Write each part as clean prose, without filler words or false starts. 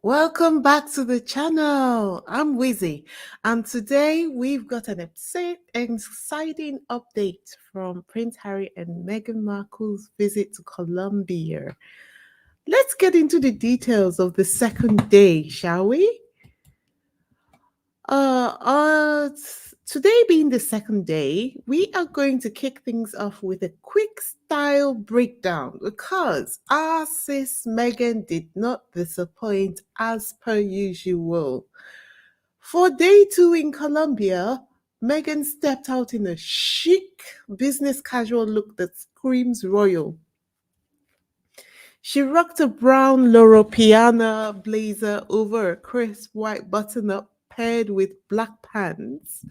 Welcome back to the channel. I'm Wizzy, and today we've got an exciting update from Prince Harry and Meghan Markle's visit to Colombia. Let's get into the details of the second day, shall we? Today being the second day, we are going to kick things off with a quick style breakdown because our sis Megan did not disappoint as per usual. For day two in Colombia, Megan stepped out in a chic business casual look that screams royal. She rocked a brown Loro Piana blazer over a crisp white button up paired with black pants.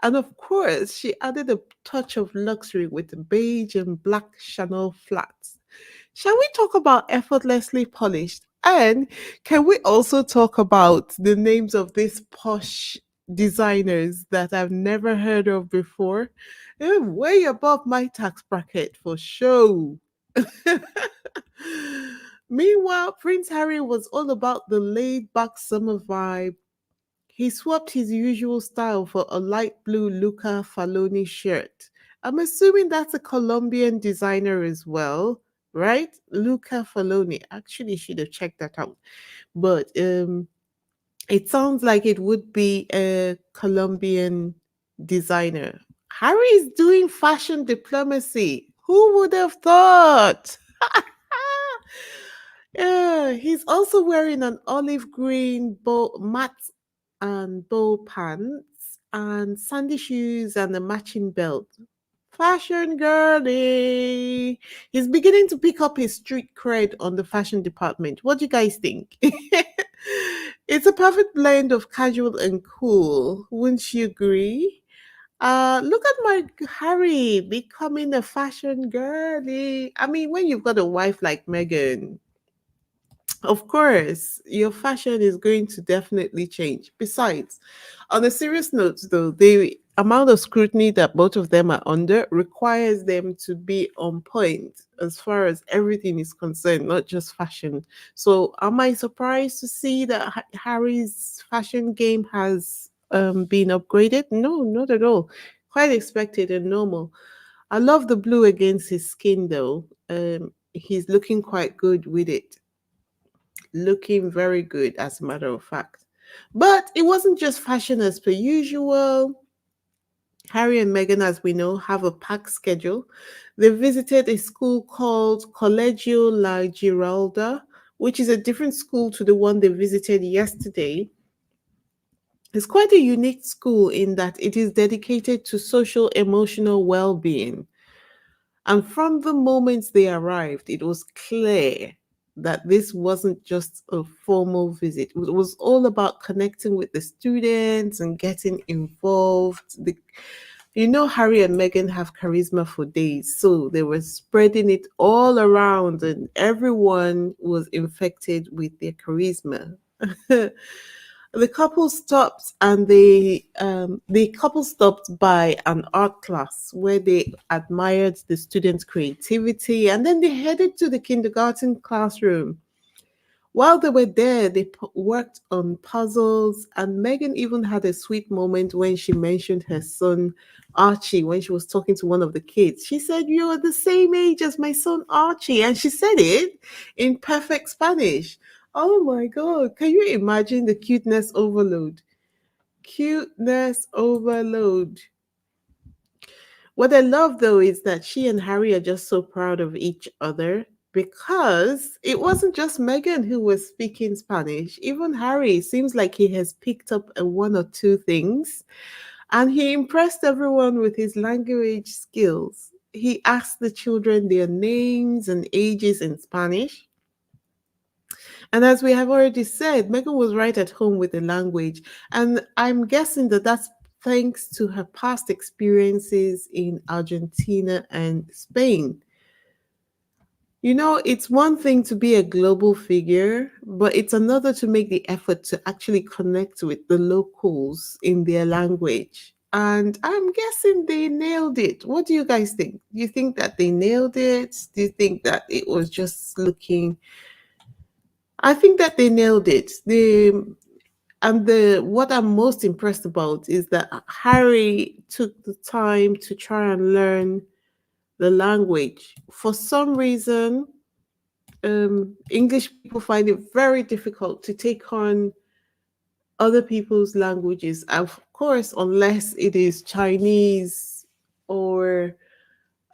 And of course, she added a touch of luxury with beige and black Chanel flats. Shall we talk about effortlessly polished? And can we also talk about the names of these posh designers that I've never heard of before? They're way above my tax bracket for sure. Meanwhile, Prince Harry was all about the laid back summer vibe. He swapped his usual style for a light blue Luca Faloni shirt. I'm assuming that's a Colombian designer as well, right? Luca Faloni. Actually, should have checked that out. But it sounds like it would be a Colombian designer. Harry is doing fashion diplomacy. Who would have thought? Yeah, he's also wearing an olive green matte and bow pants and sandy shoes and a matching belt. Fashion girly. He's beginning to pick up his street cred on the fashion department. What do you guys think? It's a perfect blend of casual and cool. Wouldn't you agree? Look at my Harry becoming a fashion girly. I mean, when you've got a wife like Meghan, of course, your fashion is going to definitely change. Besides, on a serious note, though, the amount of scrutiny that both of them are under requires them to be on point as far as everything is concerned, not just fashion. So, am I surprised to see that Harry's fashion game has been upgraded? No, not at all. Quite expected and normal. I love the blue against his skin, though. He's looking quite good with it, looking very good, as a matter of fact. But it wasn't just fashion as per usual. Harry and Meghan, as we know, have a packed schedule. They visited a school called Collegio La Giralda, which is a different school to the one they visited yesterday. It's quite a unique school in that it is dedicated to social emotional well being. And from the moment they arrived, it was clear that this wasn't just a formal visit. It was all about connecting with the students and getting involved. Harry and Meghan have charisma for days, so they were spreading it all around, and everyone was infected with their charisma. The couple stopped and the couple stopped by an art class where they admired the students' creativity, and then they headed to the kindergarten classroom. While they were there, they worked on puzzles, and Megan even had a sweet moment when she mentioned her son Archie when she was talking to one of the kids. She said, "You're the same age as my son Archie," and she said it in perfect Spanish. Oh my God, can you imagine the cuteness overload? Cuteness overload. What I love though is that she and Harry are just so proud of each other because it wasn't just Meghan who was speaking Spanish. Even Harry seems like he has picked up a one or two things, and he impressed everyone with his language skills. He asked the children their names and ages in Spanish. And as we have already said, Megan was right at home with the language. And I'm guessing that that's thanks to her past experiences in Argentina and Spain. It's one thing to be a global figure, but it's another to make the effort to actually connect with the locals in their language. And I'm guessing they nailed it. What do you guys think? Do you think that they nailed it? Do you think that it was just looking I think that they nailed it. The what I'm most impressed about is that Harry took the time to try and learn the language. For some reason, English people find it very difficult to take on other people's languages. Of course, unless it is Chinese or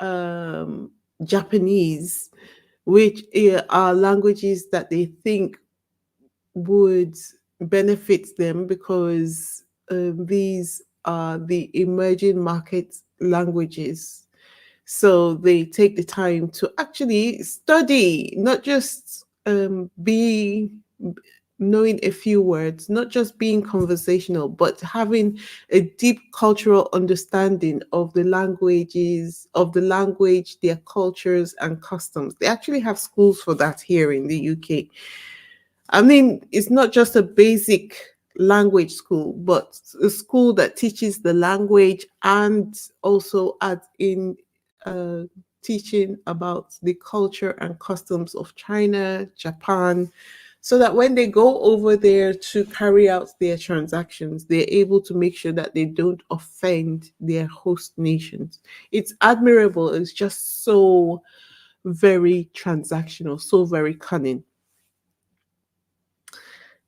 um, Japanese, which are languages that they think would benefit them because these are the emerging market languages. So they take the time to actually study, not just be knowing a few words, not just being conversational, but having a deep cultural understanding of the language, their cultures and customs. They actually have schools for that here in the UK. I mean, it's not just a basic language school, but a school that teaches the language and also adds in uh, teaching about the culture and customs of China, Japan, so that when they go over there to carry out their transactions, they're able to make sure that they don't offend their host nations. It's admirable. It's just so very transactional, so very cunning.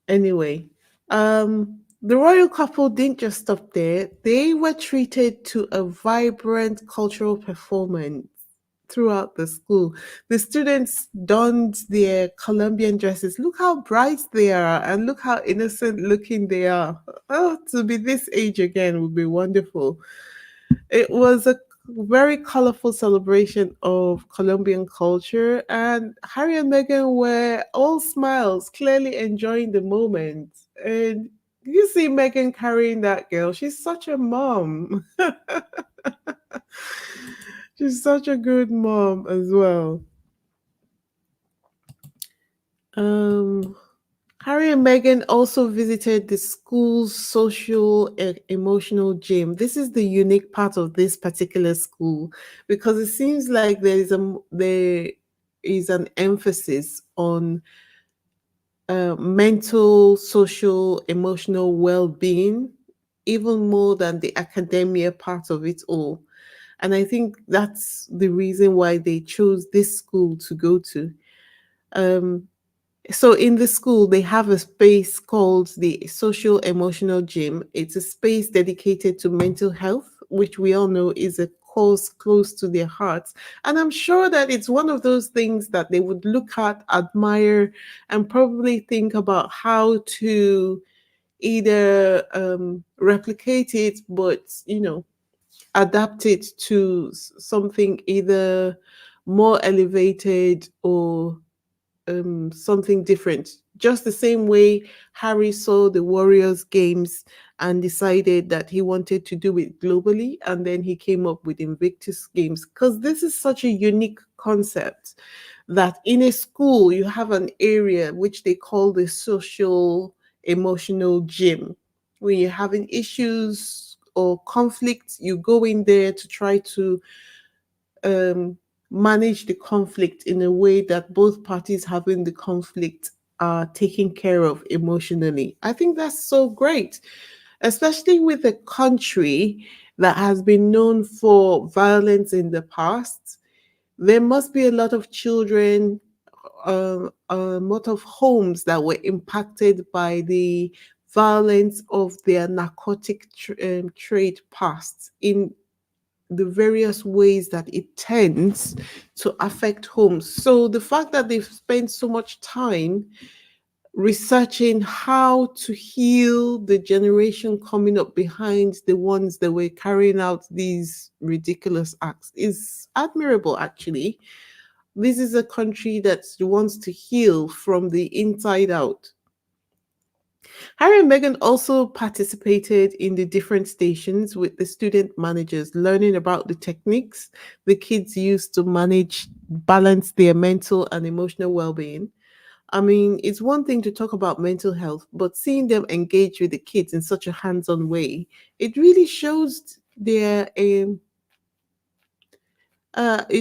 Anyway, the royal couple didn't just stop there. They were treated to a vibrant cultural performance throughout the school. The students donned their Colombian dresses. Look how bright they are and look how innocent looking they are. Oh, to be this age again would be wonderful. It was a very colorful celebration of Colombian culture, and Harry and Meghan were all smiles, clearly enjoying the moment. And you see Meghan carrying that girl. She's such a mom. She's such a good mom as well. Um, Harry and Meghan also visited the school's social and emotional gym. This is the unique part of this particular school because it seems like there is an emphasis on mental, social, emotional well-being, even more than the academia part of it all. And I think that's the reason why they chose this school to go to. Um, so in the school, they have a space called the Social Emotional Gym. It's a space dedicated to mental health, which we all know is a cause close to their hearts. And I'm sure that it's one of those things that they would look at, admire, and probably think about how to either replicate it, but adapt it to something either more elevated or something different. Just the same way Harry saw the Warriors games and decided that he wanted to do it globally, and then he came up with Invictus Games because this is such a unique concept that in a school you have an area which they call the social emotional gym. When you're having issues or conflicts, you go in there to try to um, manage the conflict in a way that both parties having the conflict are taken care of emotionally. I think that's so great, especially with a country that has been known for violence in the past. There must be a lot of children, a lot of homes that were impacted by the violence of their narcotic trade past in the various ways that it tends to affect homes. So the fact that they've spent so much time researching how to heal the generation coming up behind the ones that were carrying out these ridiculous acts is admirable, actually. This is a country that wants to heal from the inside out. Harry and Meghan also participated in the different stations with the student managers, learning about the techniques the kids use to manage, balance their mental and emotional well being. I mean, it's one thing to talk about mental health, but seeing them engage with the kids in such a hands on way, it really shows it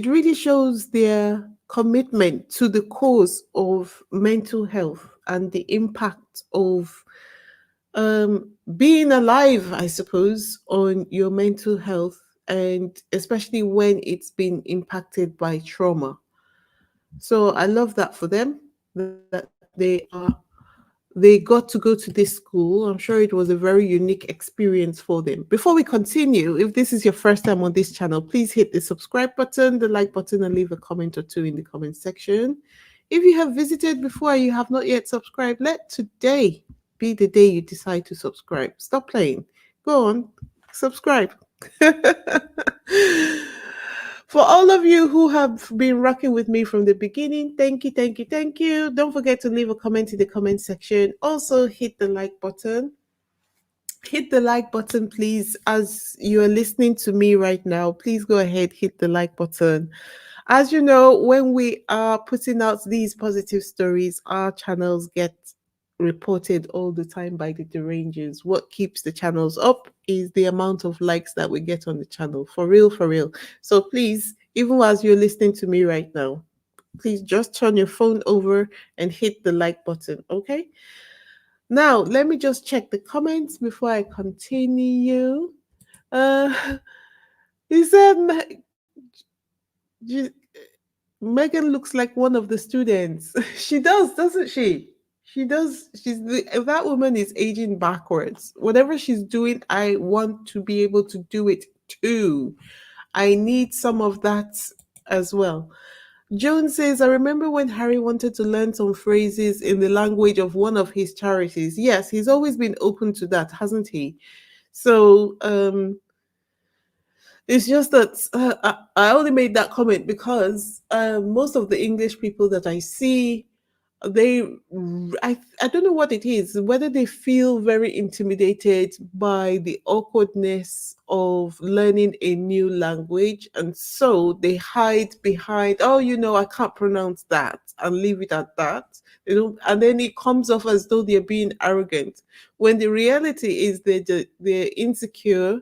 really shows their commitment to the cause of mental health and the impact of being alive, I suppose, on your mental health, and especially when it's been impacted by trauma. So I love that for them, that they got to go to this school. I'm sure it was a very unique experience for them. Before we continue, if this is your first time on this channel, please hit the subscribe button, the like button, and leave a comment or two in the comment section. If you have visited before and you have not yet subscribed, let today be the day you decide to subscribe. Stop playing. Go on, subscribe. For all of you who have been rocking with me from the beginning, thank you, thank you, thank you. Don't forget to leave a comment in the comment section. Also, hit the like button. Hit the like button, please. As you are listening to me right now, please go ahead, hit the like button. As you know, when we are putting out these positive stories, our channels get reported all the time by the derangers. What keeps the channels up is the amount of likes that we get on the channel. For real, for real. So please, even as you're listening to me right now, please just turn your phone over and hit the like button, okay? Now, let me just check the comments before I continue. Uh, he said, Megan looks like one of the students. She does, doesn't she? She does. That woman is aging backwards. Whatever she's doing, I want to be able to do it too. I need some of that as well. Joan says, I remember when Harry wanted to learn some phrases in the language of one of his charities. Yes, he's always been open to that, hasn't he? So, it's just that I only made that comment because most of the English people that I see, they, I don't know what it is, whether they feel very intimidated by the awkwardness of learning a new language. And so they hide behind, oh, I can't pronounce that, and leave it at that. And then it comes off as though they're being arrogant, when the reality is they're insecure,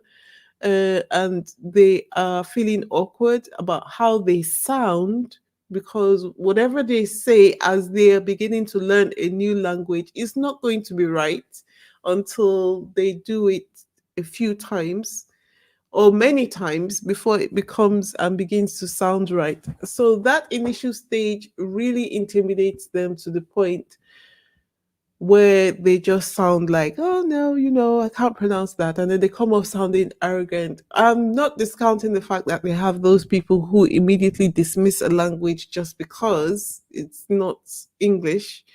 and they are feeling awkward about how they sound, because whatever they say as they are beginning to learn a new language is not going to be right until they do it a few times or many times before it becomes and begins to sound right. So that initial stage really intimidates them to the point where they just sound like, oh no, I can't pronounce that. And then they come off sounding arrogant. I'm not discounting the fact that they have those people who immediately dismiss a language just because it's not English.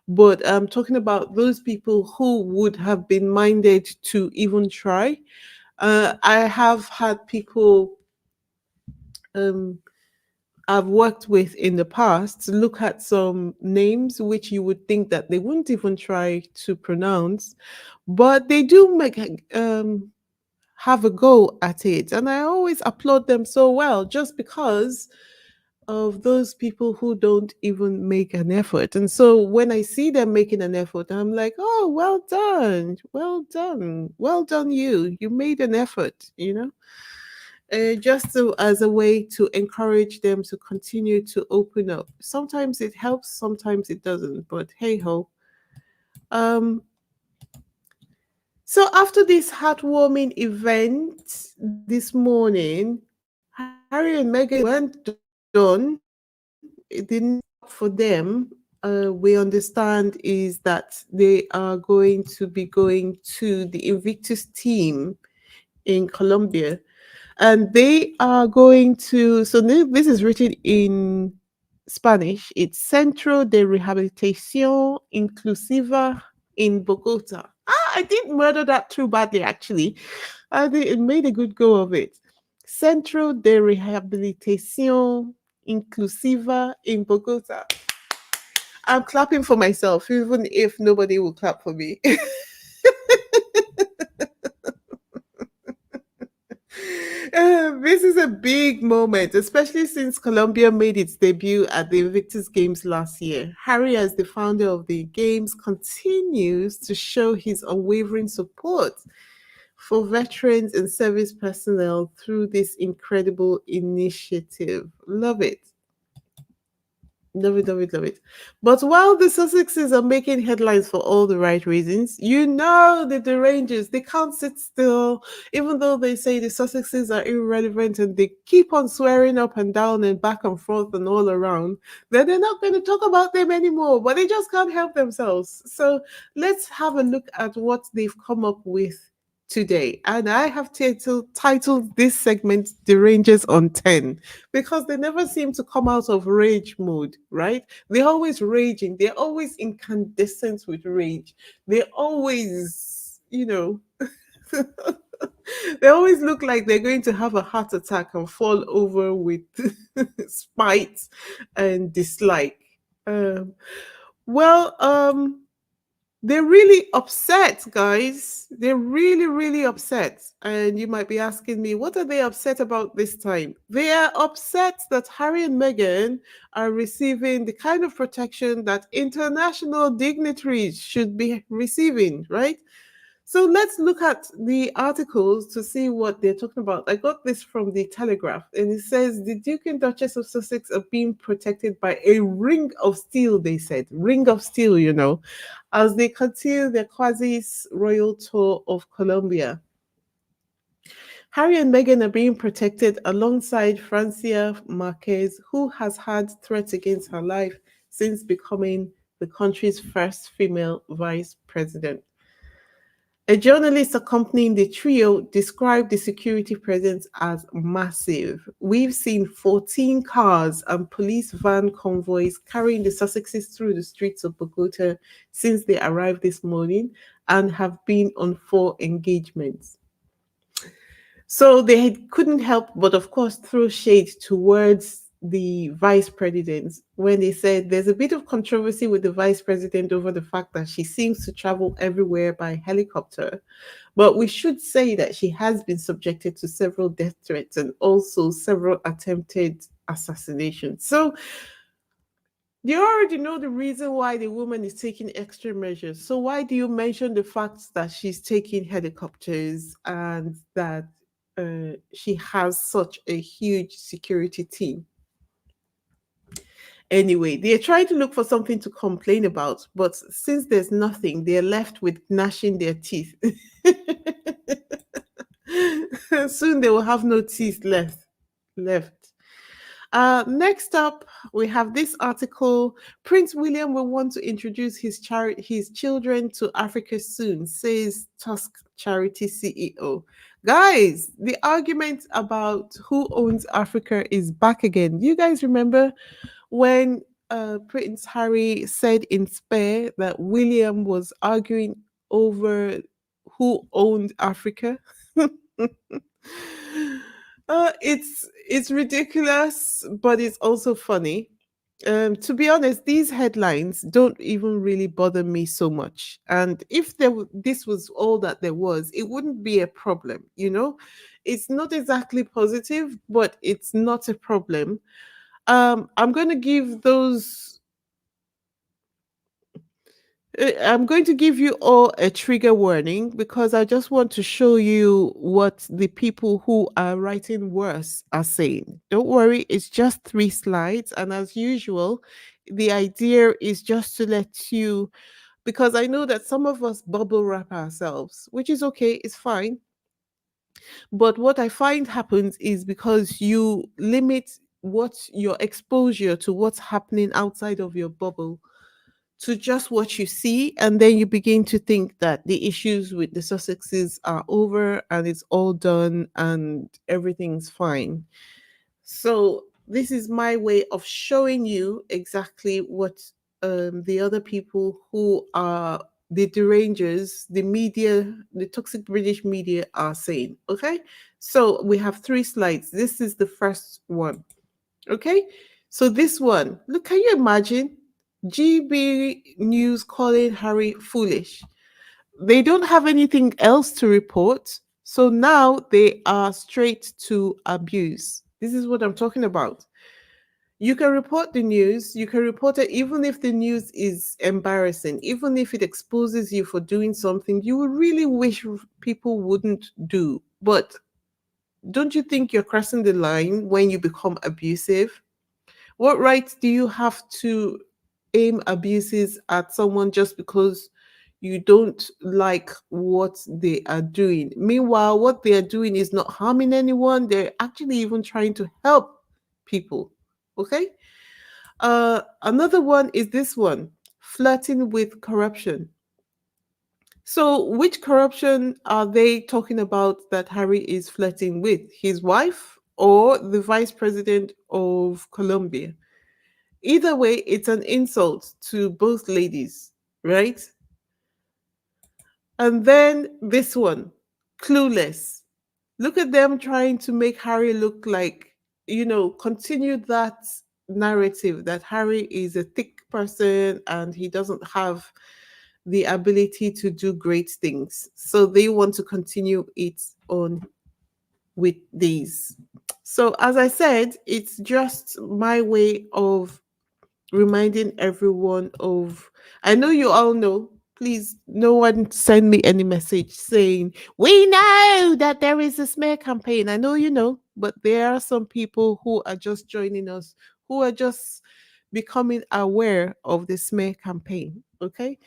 But I'm talking about those people who would have been minded to even try. I have had people um, I've worked with in the past look at some names which you would think that they wouldn't even try to pronounce, but they do have a go at it, and I always applaud them so well just because of those people who don't even make an effort. And so when I see them making an effort, I'm like, oh, well done, well done, well done, you made an effort. Just as a way to encourage them to continue to open up. Sometimes it helps, sometimes it doesn't, but hey ho. Um, so after this heartwarming event this morning, Harry and Meghan weren't done. It didn't stop for them. We understand is that they are going to be going to the Invictus team in Colombia, and they are going to, so this is written in Spanish. It's Centro de Rehabilitación Inclusiva in Bogota. I didn't murder that too badly, actually. It made a good go of it. Centro de Rehabilitación Inclusiva in Bogota. I'm clapping for myself, even if nobody will clap for me. This is a big moment, especially since Colombia made its debut at the Invictus Games last year. Harry, as the founder of the Games, continues to show his unwavering support for veterans and service personnel through this incredible initiative. Love it. Love it, love it, love it. But while the Sussexes are making headlines for all the right reasons, you know that the Rangers, they can't sit still, even though they say the Sussexes are irrelevant and they keep on swearing up and down and back and forth and all around, then they're not going to talk about them anymore, but they just can't help themselves. So let's have a look at what they've come up with today. And I have titled this segment The Rangers on 10 because they never seem to come out of rage mode, right? They're always raging. They're always incandescent with rage. They always, they always look like they're going to have a heart attack and fall over with spite and dislike. Um, well, they're really upset, guys. They're really, really upset. And you might be asking me, what are they upset about this time? They are upset that Harry and Meghan are receiving the kind of protection that international dignitaries should be receiving, right? So let's look at the articles to see what they're talking about. I got this from the Telegraph, and it says the Duke and Duchess of Sussex are being protected by a ring of steel, they said. Ring of steel, as they continue their quasi royal tour of Colombia. Harry and Meghan are being protected alongside Francia Marquez, who has had threats against her life since becoming the country's first female vice president. A journalist accompanying the trio described the security presence as massive. We've seen 14 cars and police van convoys carrying the Sussexes through the streets of Bogota since they arrived this morning and have been on 4 engagements. So they couldn't help but, of course, throw shade towards the vice president when they said there's a bit of controversy with the vice president over the fact that she seems to travel everywhere by helicopter. But we should say that she has been subjected to several death threats and also several attempted assassinations. So you already know the reason why the woman is taking extra measures. So why do you mention the fact that she's taking helicopters and that she has such a huge security team? Anyway, they're trying to look for something to complain about, but since there's nothing, they're left with gnashing their teeth. Soon they will have no teeth left. Left. Next up, we have this article. Prince William will want to introduce his children to Africa soon, says Tusk Charity CEO. Guys, the argument about who owns Africa is back again. Do you guys remember when Prince Harry said in Spare that William was arguing over who owned Africa? It's ridiculous, but it's also funny. To be honest, these headlines don't even really bother me so much. And if this was all that there was, it wouldn't be a problem. It's not exactly positive, but it's not a problem. I'm going to give those I'm going to give you all a trigger warning because I just want to show you what the people who are writing worse are saying. Don't worry, it's just 3 slides. And as usual, the idea is just to let you, because I know that some of us bubble wrap ourselves, which is okay, it's fine. But what I find happens is because you limit what your exposure to what's happening outside of your bubble to just what you see, and then you begin to think that the issues with the Sussexes are over and it's all done and everything's fine. So this is my way of showing you exactly what the other people who are the derangers, the media, the toxic British media are saying. Okay, so we have 3 slides. This is the first one. Okay, so this one, look, can you imagine GB News calling Harry foolish? They don't have anything else to report, so now they are straight to abuse. This is what I'm talking about. You can report the news, you can report it even if the news is embarrassing, even if it exposes you for doing something you would really wish people wouldn't do. But don't you think you're crossing the line when you become abusive? What right do you have to aim abuses at someone just because you don't like what they are doing? Meanwhile, what they are doing is not harming anyone. They're actually even trying to help people. Okay? Another one is this one, flirting with corruption. So, which corruption are they talking about that Harry is flirting with? His wife or the vice president of Colombia? Either way, it's an insult to both ladies, right? And then this one, clueless. Look at them trying to make Harry look like, continue that narrative that Harry is a thick person and he doesn't have the ability to do great things. So they want to continue it on with these. So, as I said, it's just my way of reminding everyone of, I know you all know, please no one send me any message saying we know that there is a smear campaign. I know you know, but there are some people who are just joining us, who are just becoming aware of the smear campaign. Okay,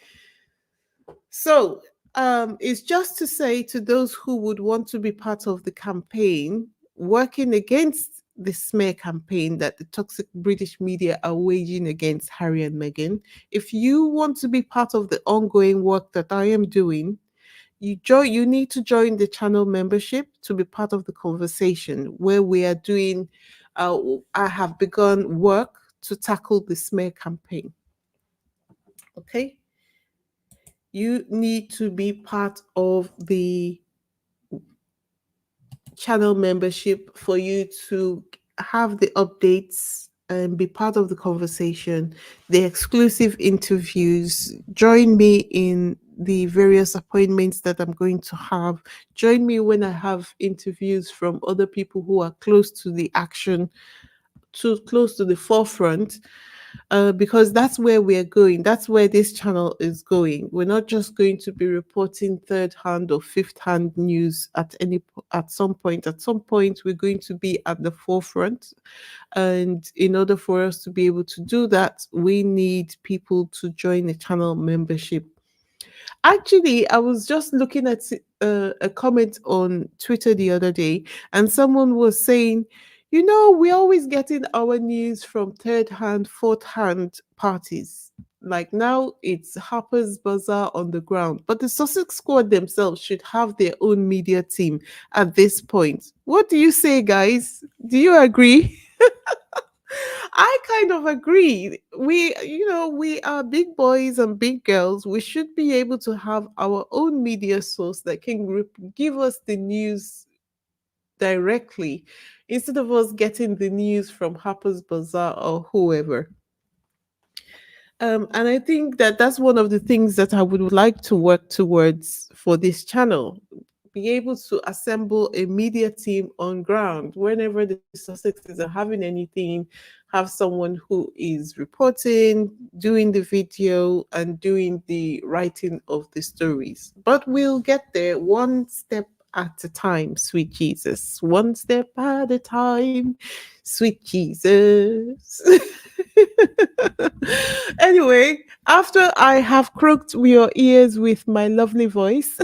so it's just to say to those who would want to be part of the campaign, working against the smear campaign that the toxic British media are waging against Harry and Meghan. If you want to be part of the ongoing work that I am doing, you need to join the channel membership to be part of the conversation where we are doing I have begun work to tackle the smear campaign. Okay? You need to be part of the channel membership for you to have the updates and be part of the conversation, the exclusive interviews. Join me in the various appointments that I'm going to have. Join me when I have interviews from other people who are close to the action, too close to the forefront, because that's where we're going. That's where this channel is going. We're not just going to be reporting third hand or fifth hand news at some point. At some point, we're going to be at the forefront, and in order for us to be able to do that, we need people to join the channel membership. Actually, I was just looking at a comment on Twitter the other day, and someone was saying, we're always getting our news from third hand, fourth hand parties. Like now, it's Harper's Bazaar on the ground, but the Sussex squad themselves should have their own media team at this point. What do you say, guys? Do you agree? I kind of agree. We are big boys and big girls. We should be able to have our own media source that can give us the news directly instead of us getting the news from Harper's Bazaar or whoever. And I think that that's one of the things that I would like to work towards for this channel. Be able to assemble a media team on ground whenever the Sussexes are having anything, have someone who is reporting, doing the video, and doing the writing of the stories. But we'll get there one step at a time, sweet Jesus. One step at a time, sweet Jesus. Anyway, after I have croaked your ears with my lovely voice,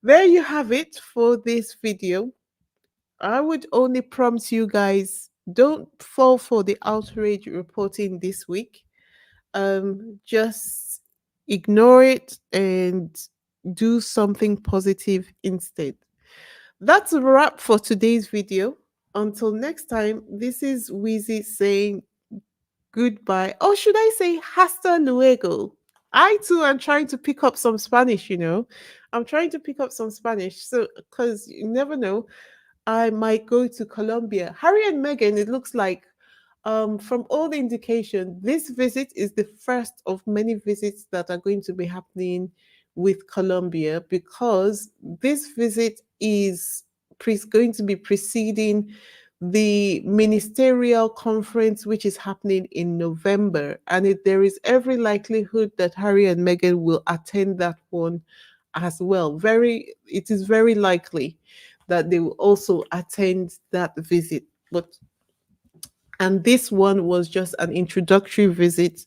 there you have it for this video. I would only prompt you guys, don't fall for the outrage reporting this week. Just ignore it and do something positive instead. That's a wrap for today's video. Until next time, this is Wheezy saying goodbye. Or should I say hasta luego? I too am trying to pick up some Spanish. I'm trying to pick up some Spanish. So, because you never know, I might go to Colombia. Harry and Meghan, it looks like, from all the indication, this visit is the first of many visits that are going to be happening with Colombia, because this visit is going to be preceding the ministerial conference, which is happening in November. And there is every likelihood that Harry and Meghan will attend that one as well. It is very likely that they will also attend that visit. But And this one was just an introductory visit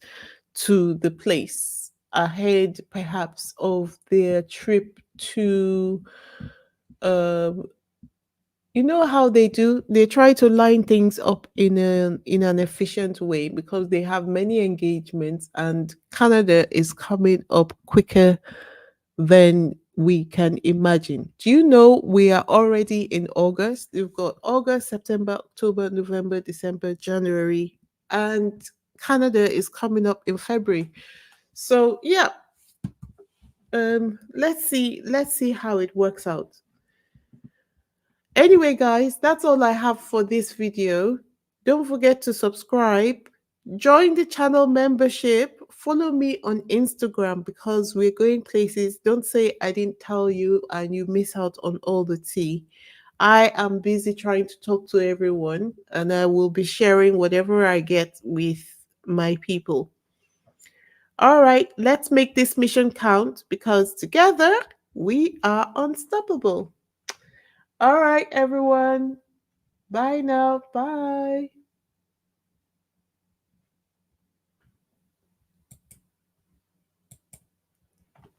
to the place ahead, perhaps, of their trip to um, you know how they do, they try to line things up in an efficient way because they have many engagements, and Canada is coming up quicker than we can imagine. Do you know we are already in August? We've got August, September, October, November, December, January, and Canada is coming up in February. So yeah, let's see how it works out. Anyway, guys, that's all I have for this video. Don't forget to subscribe, join the channel membership, follow me on Instagram because we're going places. Don't say I didn't tell you and you miss out on all the tea. I am busy trying to talk to everyone, and I will be sharing whatever I get with my people. All right, let's make this mission count because together we are unstoppable. All right, everyone. Bye now. Bye.